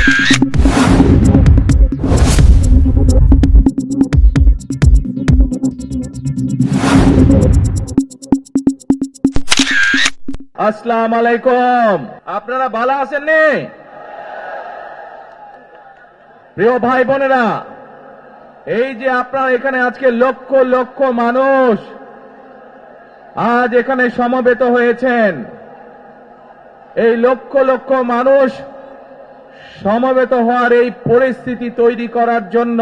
আসসালামু আলাইকুম। আপনারা ভালো আছেন নি? প্রিয় ভাই বোনেরা, এই যে আপনারা এখানে আজকে লক্ষ লক্ষ মানুষ আজ এখানে সমবেত হয়েছেন, এই লক্ষ লক্ষ মানুষ সমবেত হওয়ার এই পরিস্থিতি তৈরি করার জন্য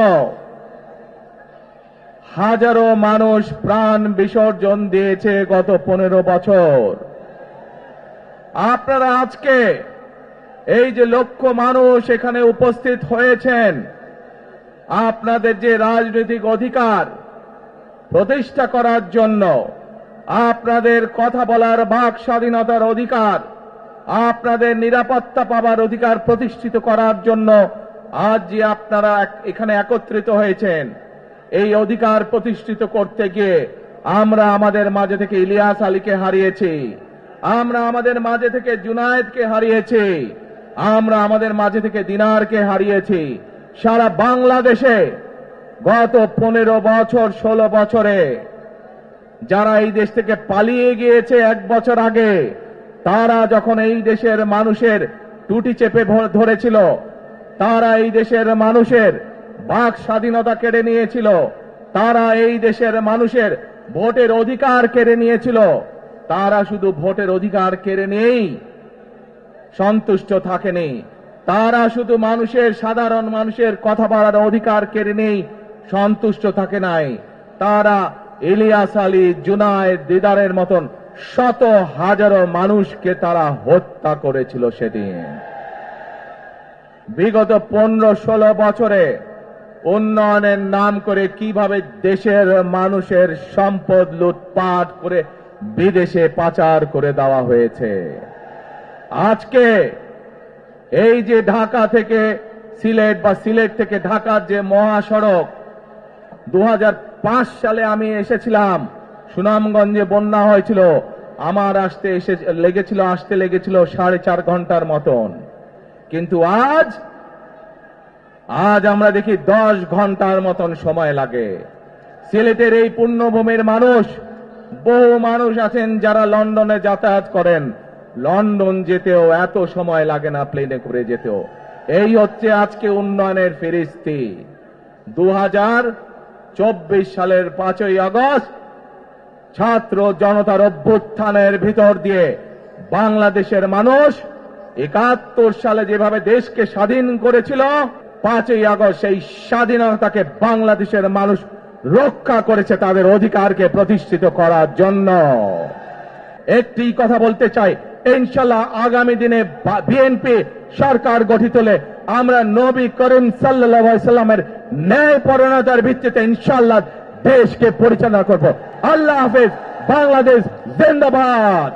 হাজারো মানুষ প্রাণ বিসর্জন দিয়েছে গত 15 বছর। আপনারা আজকে এই যে লক্ষ মানুষ এখানে উপস্থিত হয়েছেন, আপনাদের যে রাজনৈতিক অধিকার প্রতিষ্ঠা করার জন্য, আপনাদের কথা বলার বাক স্বাধীনতার অধিকার, আপনাদের নিরাপত্তা পাওয়ার অধিকার প্রতিষ্ঠিত করার জন্য আজ যে আপনারা এখানে একত্রিত হয়েছেন, এই অধিকার প্রতিষ্ঠিত করতে গিয়ে আমরা আমাদের মাঝে থেকে ইলিয়াস আলীকে হারিয়েছি, আমরা আমাদের মাঝে থেকে জুনায়েদকে হারিয়েছি, আমরা আমাদের মাঝে থেকে দিনারকে হারিয়েছি। সারা বাংলাদেশে গত 15 বছর 16 বছরে যারা এই দেশ থেকে পালিয়ে গিয়েছে 1 বছর আগে, তারা যখন এই দেশের মানুষের টুটি চেপে ধরেছিল, তারা এই দেশের মানুষের বাক স্বাধীনতা কেড়ে নিয়েছিল, তারা এই দেশের মানুষের ভোটের অধিকার কেড়ে নিয়েছিল, তারা শুধু ভোটের অধিকার কেড়ে নিয়েই সন্তুষ্ট থাকেনি, তারা শুধু সাধারণ মানুষের কথা বলার অধিকার কেড়ে নেই সন্তুষ্ট থাকে নাই, তারা ইলিয়াস আলী, জুনায়েদ, দিদারের মতন শত হাজারো মানুষকে তারা হত্যা করেছিল সেদিন। বিগত 15-16 বছরে উন্নয়নের নাম করে কিভাবে দেশের মানুষের সম্পদ লুটপাট করে বিদেশে পাচার করে দেওয়া হয়েছে। আজকে এই যে ঢাকা থেকে সিলেট বা সিলেট থেকে ঢাকার যে মহাসড়ক, 2005 সালে আমি এসেছিলাম, সুনামগঞ্জে বন্যা হয়েছিল, আমার আসতে লেগেছিল 4.5 ঘন্টার মতন, কিন্তু আজ আমরা দেখি 10 ঘন্টার মতন সময় লাগে। সিলেটের এই পুণ্যভূমির মানুষ, বহু মানুষ আছেন যারা লন্ডনে যাতায়াত করেন, লন্ডন যেতেও এত সময় লাগে না প্লেনে করে যেতেও। এই হচ্ছে আজকে উন্নয়নের ফিরিস্তি। 2024 সালের 5ই আগস্ট ছাত্র জনতার অভ্যুত্থানের ভিতর দিয়ে বাংলাদেশের মানুষ 71 সালে যেভাবে দেশকে স্বাধীন করেছিল, 5ই আগস্ট সেই স্বাধীনতাকে বাংলাদেশের মানুষ রক্ষা করেছে তাদের অধিকারকে প্রতিষ্ঠিত করার জন্য। একটি কথা বলতে চাই, ইনশাআল্লাহ আগামী দিনে বিএনপি সরকার গঠিত হলে আমরা নবী করিম সাল্লাল্লাহু আলাইহি সাল্লামের ন্যায়পরায়ণতার ভিত্তিতে ইনশাআল্লাহ দেশকে পরিচালনা করব। আল্লাহ হাফেজ। বাংলাদেশ জিন্দাবাদ।